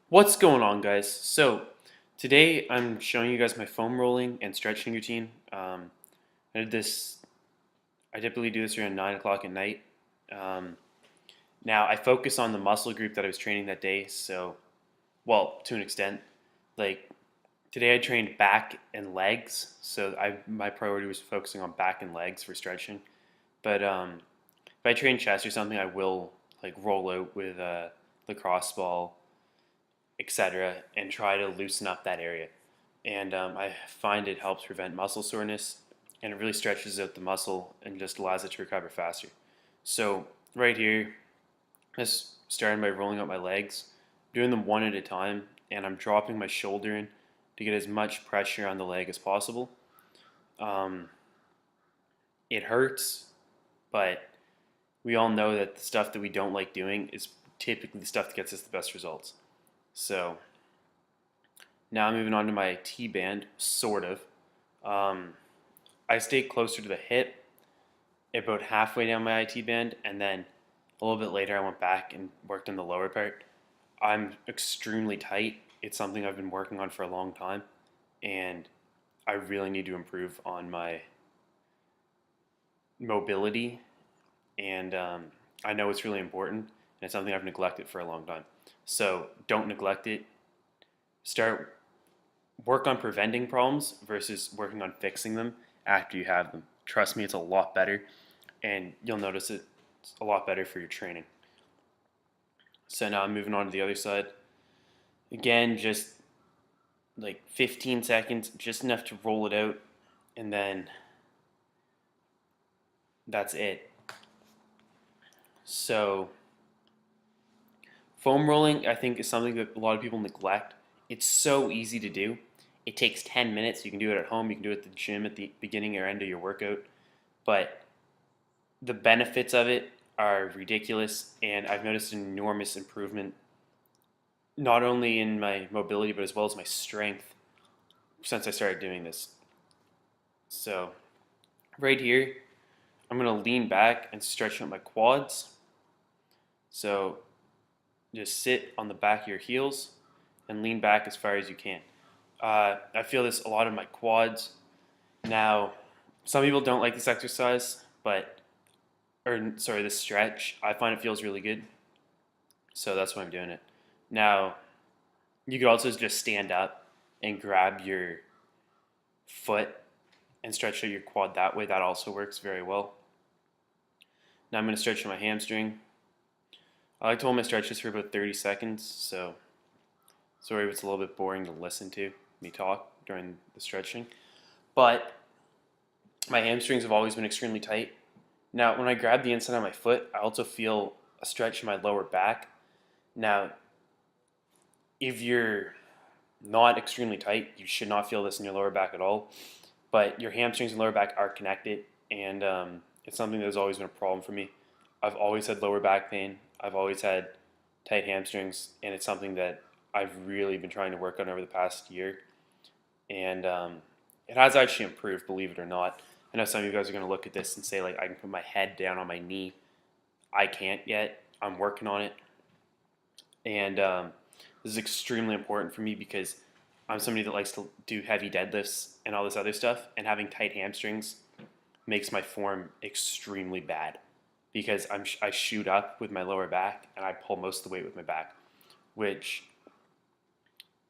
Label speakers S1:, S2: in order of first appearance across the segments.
S1: What's going on, guys? So today I'm showing you guys my foam rolling and stretching routine. I did this. I typically do this around 9 o'clock at night. Um, Now I focus on the muscle group that I was training that day. So, well, to an extent, like today I trained back and legs. So my priority was focusing on back and legs for stretching. But if I train chest or something, I will like roll out with a lacrosse ball, etc., and try to loosen up that area. And I find it helps prevent muscle soreness, and it really stretches out the muscle and just allows it to recover faster. So right here, just starting by rolling out my legs, doing them one at a time, and I'm dropping my shoulder in to get as much pressure on the leg as possible. Um, it hurts, but we all know that the stuff that we don't like doing is typically the stuff that gets us the best results. So now moving on to my T band, sort of. Um, I stay closer to the hip, about halfway down my IT band, and then a little bit later I went back and worked on the lower part. I'm extremely tight. It's something I've been working on for a long time, and I really need to improve on my mobility. And I know it's really important, and it's something I've neglected for a long time. So don't neglect it. Start work on preventing problems versus working on fixing them after you have them. Trust me, it's a lot better, and you'll notice it's a lot better for your training. So now I'm moving on to the other side. Again, just like 15 seconds, just enough to roll it out, and then that's it. So, foam rolling, I think, is something that a lot of people neglect. It's so easy to do. It takes 10 minutes. You can do it at home, you can do it at the gym at the beginning or end of your workout. But the benefits of it are ridiculous, and I've noticed an enormous improvement not only in my mobility but as well as my strength since I started doing this. So, right here, I'm going to lean back and stretch out my quads. So, just sit on the back of your heels and lean back as far as you can. I feel this a lot in my quads. Now, some people don't like this exercise, this stretch. I find it feels really good. So that's why I'm doing it. Now, you could also just stand up and grab your foot and stretch out your quad that way. That also works very well. Now I'm going to stretch my hamstring. I like to hold my stretches for about 30 seconds, so sorry if it's a little bit boring to listen to me talk during the stretching. But my hamstrings have always been extremely tight. Now, when I grab the inside of my foot, I also feel a stretch in my lower back. Now, if you're not extremely tight, you should not feel this in your lower back at all. But your hamstrings and lower back are connected, and it's something that's always been a problem for me. I've always had lower back pain. I've always had tight hamstrings, and it's something that I've really been trying to work on over the past year. And it has actually improved, believe it or not. I know some of you guys are going to look at this and say, like, I can put my head down on my knee. I can't yet. I'm working on it. And this is extremely important for me because I'm somebody that likes to do heavy deadlifts and all this other stuff. And having tight hamstrings makes my form extremely bad because I shoot up with my lower back and I pull most of the weight with my back, which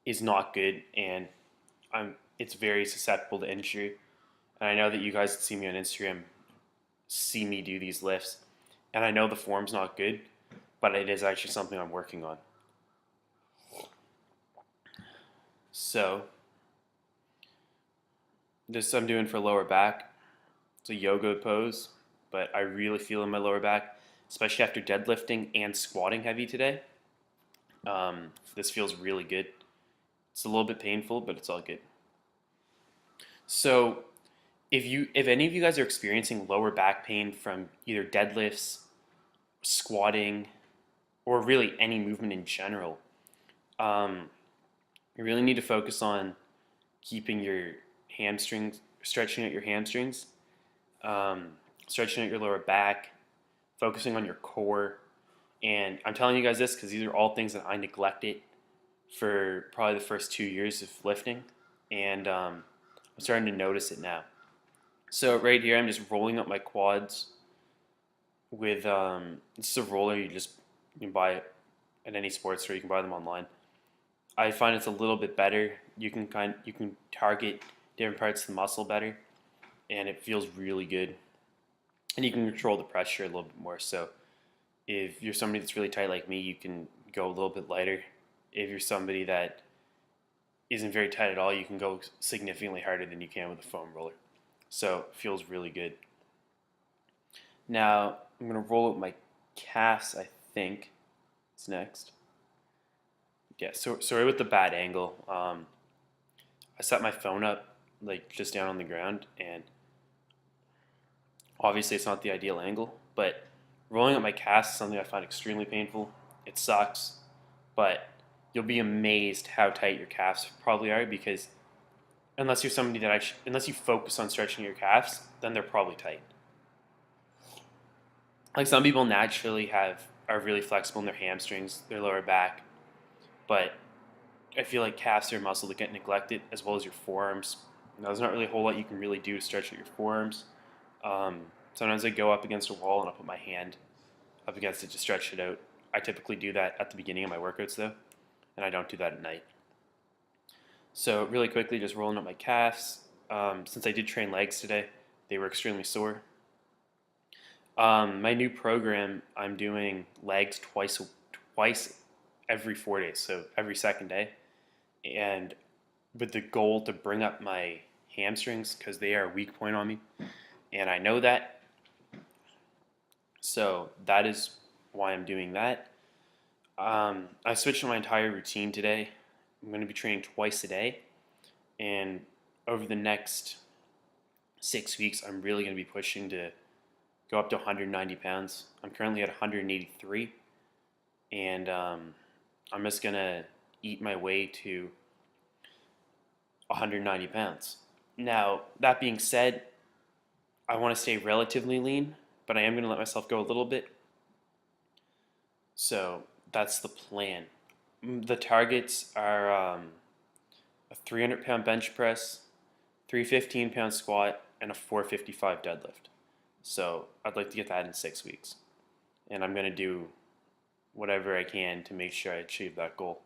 S1: is not good. And it's very susceptible to injury. And I know that you guys that see me on Instagram see me do these lifts. And I know the form's not good, but it is actually something I'm working on. So, this I'm doing for lower back. It's a yoga pose, but I really feel in my lower back, especially after deadlifting and squatting heavy today. This feels really good. It's a little bit painful, but it's all good. So, if any of you guys are experiencing lower back pain from either deadlifts, squatting, or really any movement in general, um, you really need to focus on keeping your hamstrings, stretching out your hamstrings, um, stretching out your lower back, focusing on your core. And I'm telling you guys this because these are all things that I neglected for probably the first 2 years of lifting, and I'm starting to notice it now. So right here, I'm just rolling up my quads with this is a roller you can buy at any sports store. You can buy them online. I find it's a little bit better. You can target different parts of the muscle better, and it feels really good. And you can control the pressure a little bit more. So if you're somebody that's really tight like me, you can go a little bit lighter. If you're somebody that isn't very tight at all, you can go significantly harder than you can with a foam roller. So it feels really good. Now I'm gonna roll up my calves. I think it's next. Yeah. So sorry with the bad angle. I set my phone up like just down on the ground, and obviously it's not the ideal angle, but rolling up my calves is something I find extremely painful. It sucks, but you'll be amazed how tight your calves probably are, because unless you're somebody that unless you focus on stretching your calves, then they're probably tight. Like some people naturally are really flexible in their hamstrings, their lower back, but I feel like calves are a muscle that get neglected, as well as your forearms. Now, there's not really a whole lot you can really do to stretch out your forearms. Sometimes I go up against a wall and I'll put my hand up against it to stretch it out. I typically do that at the beginning of my workouts though, and I don't do that at night. So really quickly, just rolling up my calves. Since I did train legs today, they were extremely sore. My new program, I'm doing legs twice every 4 days, so every second day, and with the goal to bring up my hamstrings because they are a weak point on me, and I know that. So that is why I'm doing that. I switched my entire routine today. I'm going to be training twice a day, and over the next 6 weeks, I'm really going to be pushing to go up to 190 pounds. I'm currently at 183, and I'm just going to eat my way to 190 pounds. Now, that being said, I want to stay relatively lean, but I am going to let myself go a little bit. So that's the plan. The targets are a 300-pound bench press, 315-pound squat, and a 455 deadlift. So I'd like to get that in 6 weeks. And I'm going to do whatever I can to make sure I achieve that goal.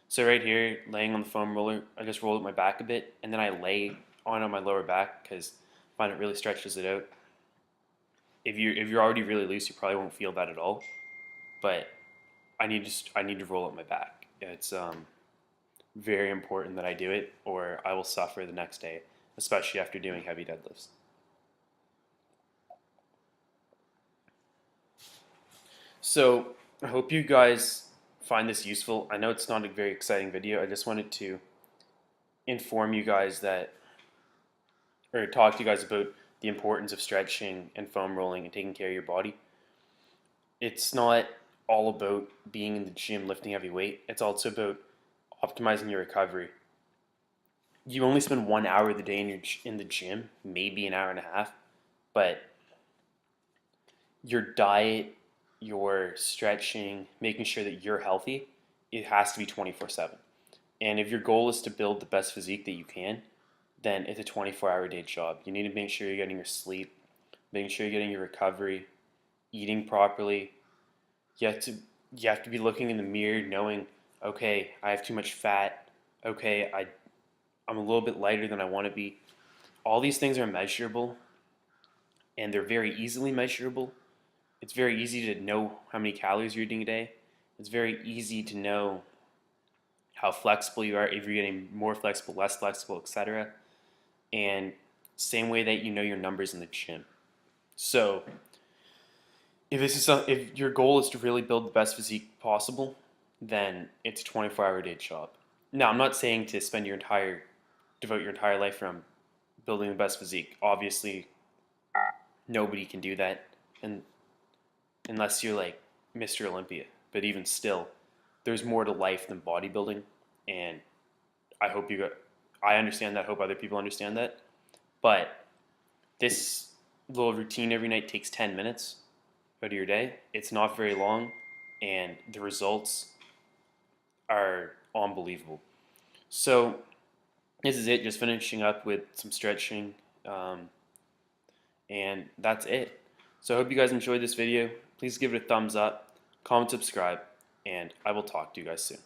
S1: So right here, laying on the foam roller, I just roll up my back a bit, and then I lay on my lower back because I find it really stretches it out. If you're already really loose, you probably won't feel that at all. But I need to roll up my back. It's very important that I do it, or I will suffer the next day, especially after doing heavy deadlifts. So I hope you guys find this useful. I know it's not a very exciting video. I just wanted to inform you guys that, or talk to you guys about the importance of stretching and foam rolling and taking care of your body. It's not all about being in the gym lifting heavy weight. It's also about optimizing your recovery. You only spend 1 hour of the day in the gym, maybe an hour and a half, but your diet, your stretching, making sure that you're healthy, it has to be 24/7. And if your goal is to build the best physique that you can, then it's a 24-hour day job. You need to make sure you're getting your sleep, making sure you're getting your recovery, eating properly. You have to you have to be looking in the mirror knowing, okay, I have too much fat. Okay, I'm a little bit lighter than I want to be. All these things are measurable, and they're very easily measurable. It's very easy to know how many calories you're eating a day. It's very easy to know how flexible you are, if you're getting more flexible, less flexible, etc. And same way that you know your numbers in the gym. So if your goal is to really build the best physique possible, then it's a 24-hour day job. Now, I'm not saying to devote your entire life around building the best physique. Obviously, nobody can do that, and unless you're like Mr. Olympia. But even still, there's more to life than bodybuilding, and I hope I understand that. I hope other people understand that. But this little routine every night takes 10 minutes out of your day. It's not very long, and the results are unbelievable. So this is it, just finishing up with some stretching, and that's it. So I hope you guys enjoyed this video. Please give it a thumbs up, comment, subscribe, and I will talk to you guys soon.